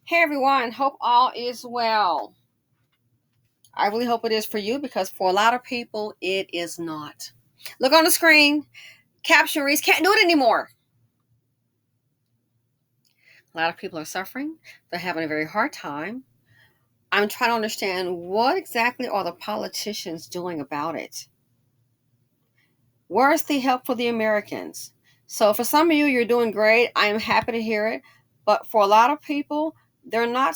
Hey everyone, hope all is well. I really hope it is for you because for a lot of people, it is not. Look on the screen, caption reads, can't do it anymore. A lot of people are suffering, they're having a very hard time. I'm trying to understand what exactly are the politicians doing about it? Where's the help for the Americans? So for some of you, you're doing great. I am happy to hear it. But for a lot of people, they're not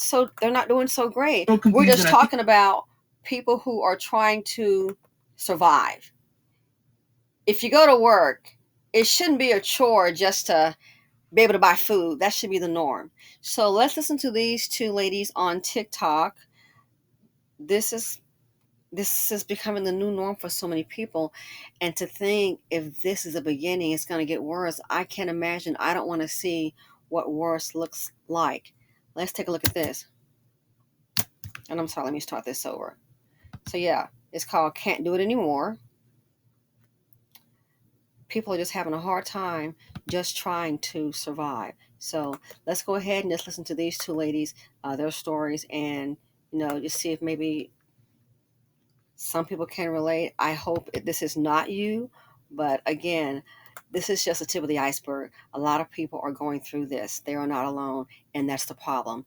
doing so great. We're just talking about people who are trying to survive. If you go to work, it shouldn't be a chore just to be able to buy food. That should be the norm. So let's listen to these two ladies on TikTok. This is this is becoming the new norm for so many people, and to think if this is a beginning it's going to get worse, I can't imagine. I don't want to see what worse looks like. Let's take a look at this. And I'm sorry, let me start this over. So yeah, it's called Can't Do It Anymore. People are just having a hard time just trying to survive. So let's go ahead and just listen to these two ladies, their stories, and just see if maybe some people can relate. I hope this is not you, but again, this is just the tip of the iceberg. A lot of people are going through this. They are not alone, and that's the problem.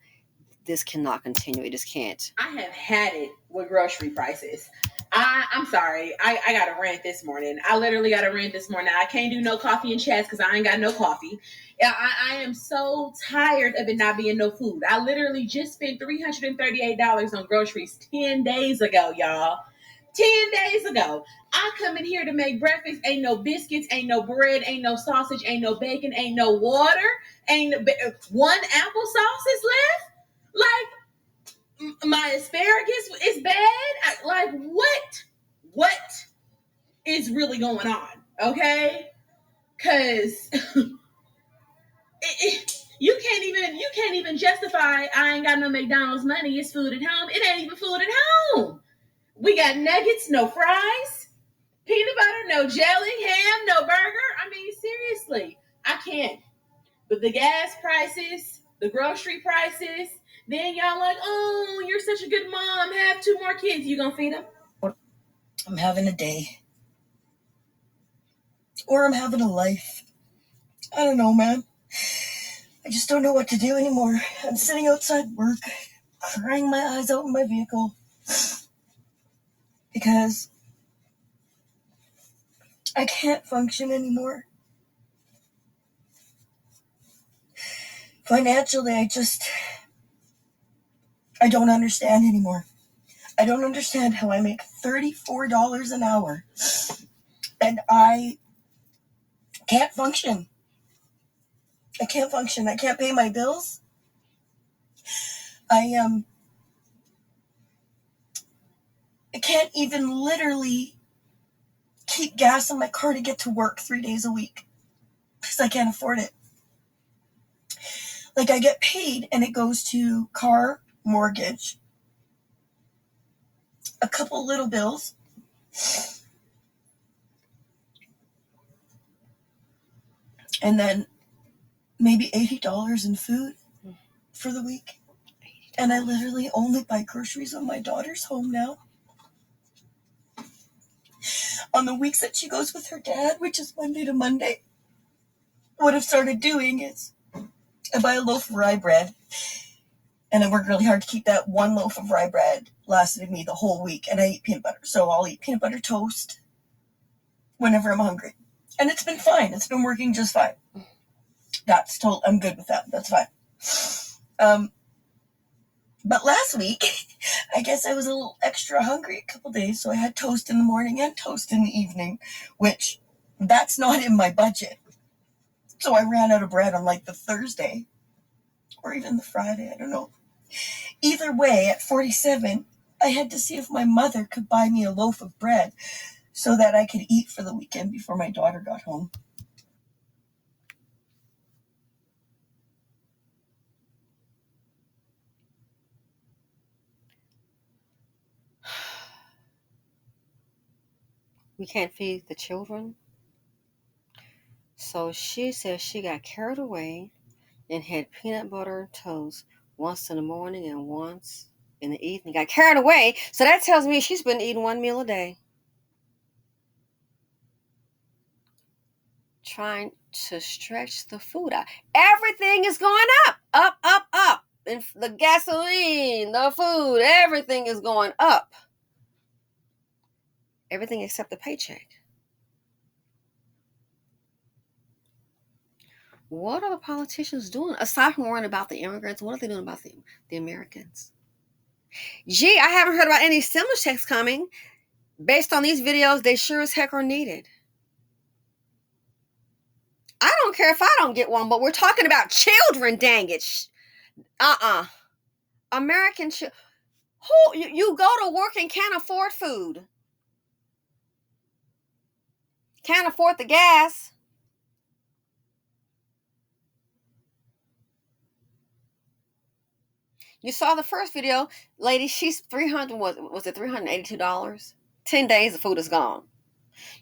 This cannot continue. It just can't. I have had it with grocery prices. I'm sorry. I got a rant this morning. I literally got a rant this morning. I can't do no coffee and chats because I ain't got no coffee. Yeah, I am so tired of it not being no food. I literally just spent $338 on groceries 10 days ago, y'all. 10 days ago. I come in here to make breakfast. Ain't no biscuits, ain't no bread, ain't no sausage, ain't no bacon, ain't no water, ain't one applesauce is left. My asparagus is bad. What is really going on? Okay, because you can't even justify. I ain't got no McDonald's money. It's food at home. It ain't even food at home. We got nuggets, no fries, peanut butter, no jelly, ham, no burger. I mean, seriously, I can't. But the gas prices, the grocery prices, then y'all like, oh, you're such a good mom. Have two more kids. You gonna feed them? I'm having a day. Or I'm having a life. I don't know, man. I just don't know what to do anymore. I'm sitting outside work, crying my eyes out in my vehicle. Because I can't function anymore. Financially, I don't understand anymore. I don't understand how I make $34 an hour and I can't function. I can't function. I can't pay my bills. I can't even literally keep gas in my car to get to work 3 days a week because I can't afford it. Like, I get paid and it goes to car, mortgage, a couple little bills, and then maybe $80 in food for the week. And I literally only buy groceries when my daughter's home now. On the weeks that she goes with her dad, which is Monday to Monday, what I've started doing is I buy a loaf of rye bread, and I work really hard to keep that one loaf of rye bread lasting me the whole week, and I eat peanut butter. So I'll eat peanut butter toast whenever I'm hungry. And it's been fine. It's been working just fine. I'm good with that. That's fine. But last week, I guess I was a little extra hungry a couple days, so I had toast in the morning and toast in the evening, which that's not in my budget. So I ran out of bread on like the Thursday or even the Friday, I don't know. Either way, at 47, I had to see if my mother could buy me a loaf of bread so that I could eat for the weekend before my daughter got home. We can't feed the children. So she says she got carried away and had peanut butter toast once in the morning and once in the evening. Got carried away. So that tells me she's been eating one meal a day. Trying to stretch the food out. Everything is going up, up, up, up. And the gasoline, the food, everything is going up. Everything except the paycheck. What are the politicians doing? Aside from worrying about the immigrants, what are they doing about the Americans? Gee, I haven't heard about any stimulus checks coming. Based on these videos, they sure as heck are needed. I don't care if I don't get one, but we're talking about children, dang it. American children. Who you go to work and can't afford food. Can't afford the gas. You saw the first video, lady, she's 300, was it $382? 10 days the food is gone.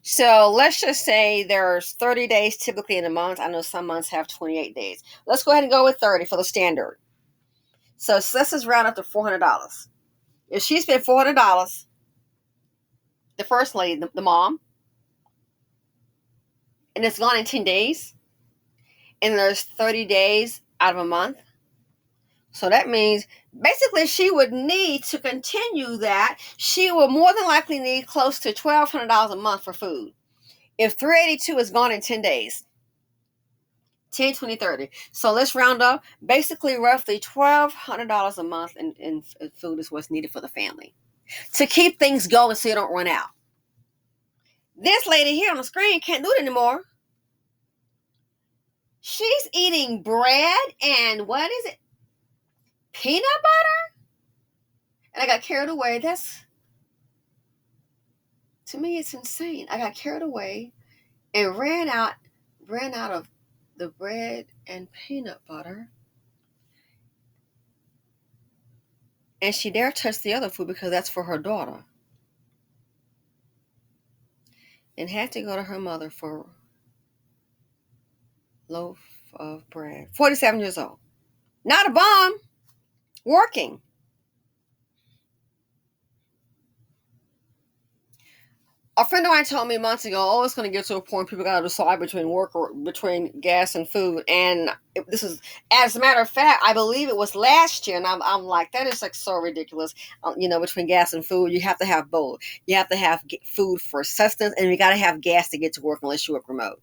So let's just say there's 30 days typically in a month. I know some months have 28 days. Let's go ahead and go with 30 for the standard. So let's just round up to $400. If she spent $400, the first lady, the mom, and it's gone in 10 days, and there's 30 days out of a month, so that means basically she would need to continue that. She will more than likely need close to $1,200 a month for food. If 382 is gone in 10 days, 10, 20, 30. So let's round up. Basically, roughly $1,200 a month in food is what's needed for the family to keep things going so you don't run out. This lady here on the screen can't do it anymore. She's eating bread and what is it? Peanut butter? And I got carried away. To me, it's insane. I got carried away and ran out of the bread and peanut butter. And she dare touch the other food because that's for her daughter. And had to go to her mother for a loaf of bread. 47 years old. Not a bum. Working. A friend of mine told me months ago, oh, it's going to get to a point people got to decide between gas and food. And this is, as a matter of fact, I believe it was last year. And I'm like, that is like so ridiculous. Between gas and food, you have to have both. You have to have food for sustenance, and you got to have gas to get to work unless you work remote.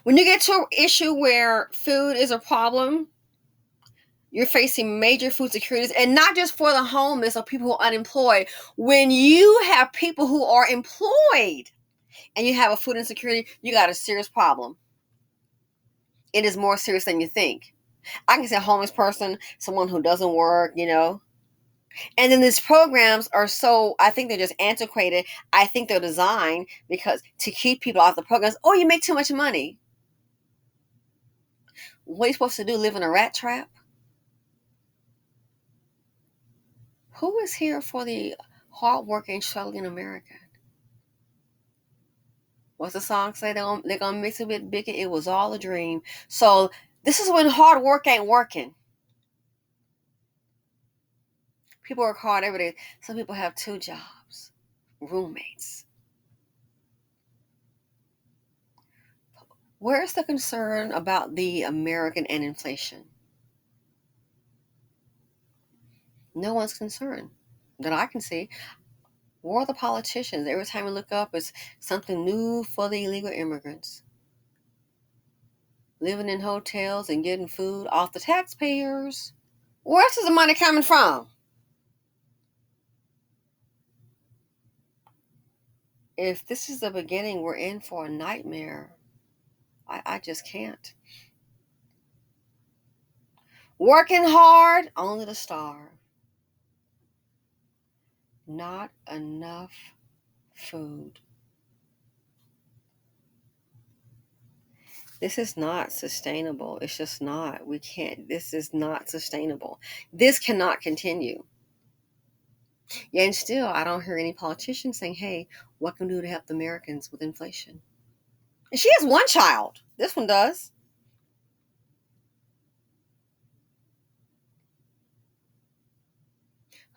When you get to an issue where food is a problem, you're facing major food securities, and not just for the homeless or people who are unemployed. When you have people who are employed and you have a food insecurity, you got a serious problem. It is more serious than you think. I can say a homeless person, someone who doesn't work, And then these programs are so, I think they're just antiquated. I think they're designed because to keep people off the programs. Oh, you make too much money. What are you supposed to do? Live in a rat trap? Who is here for the hardworking, struggling American? What's the song say? They're gonna mix it with Biggie. It was all a dream. So this is when hard work ain't working. People work hard every day. Some people have 2 jobs, roommates. Where's the concern about the American and inflation? No one's concerned that I can see. Where are the politicians? Every time we look up, it's something new for the illegal immigrants. Living in hotels and getting food off the taxpayers. Where else is the money coming from? If this is the beginning, we're in for a nightmare. I just can't. Working hard, only to starve. Not enough food. This is not sustainable. It's just not. This is not sustainable. This cannot continue. Yeah, and still, I don't hear any politicians saying, hey, what can we do to help the Americans with inflation? And she has 1 child. This one does.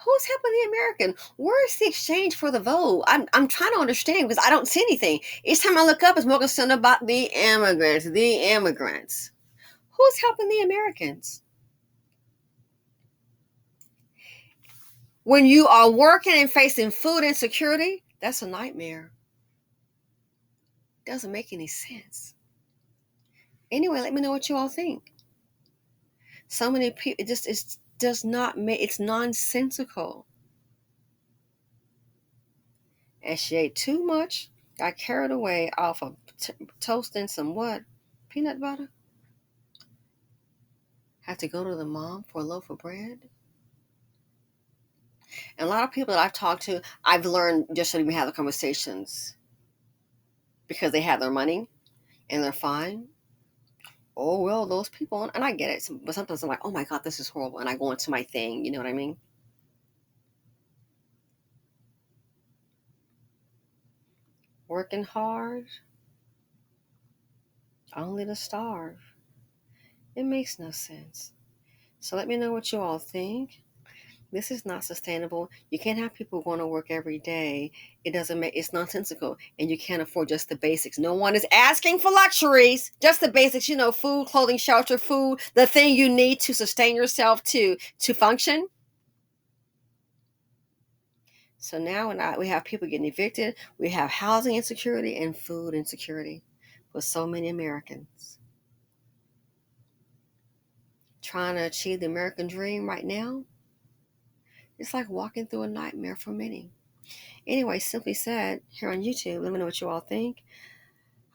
Who's helping the American? Where's the exchange for the vote? I'm trying to understand because I don't see anything. Each time I look up, it's more concerned about the immigrants, the immigrants. Who's helping the Americans? When you are working and facing food insecurity, that's a nightmare. Doesn't make any sense. Anyway, let me know what you all think. So many people, it does not make, it's nonsensical. And she ate too much, got carried away off of toasting some what? Peanut butter? Have to go to the mom for a loaf of bread? And a lot of people that I've talked to, I've learned just to even have the conversations because they have their money and they're fine. Oh, well, those people, and I get it, but sometimes I'm like, oh my God, this is horrible. And I go into my thing, you know what I mean? Working hard, only to starve. It makes no sense. So let me know what you all think. This is not sustainable. You can't have people going to work every day. It's nonsensical. And you can't afford just the basics. No one is asking for luxuries. Just the basics, food, clothing, shelter, food, the thing you need to sustain yourself to function. So now we have people getting evicted. We have housing insecurity and food insecurity for so many Americans. Trying to achieve the American dream right now, it's like walking through a nightmare for many. Anyway, simply said, here on YouTube, let me know what you all think.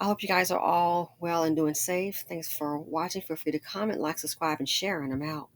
I hope you guys are all well and doing safe. Thanks for watching. Feel free to comment, like, subscribe, and share, and I'm out.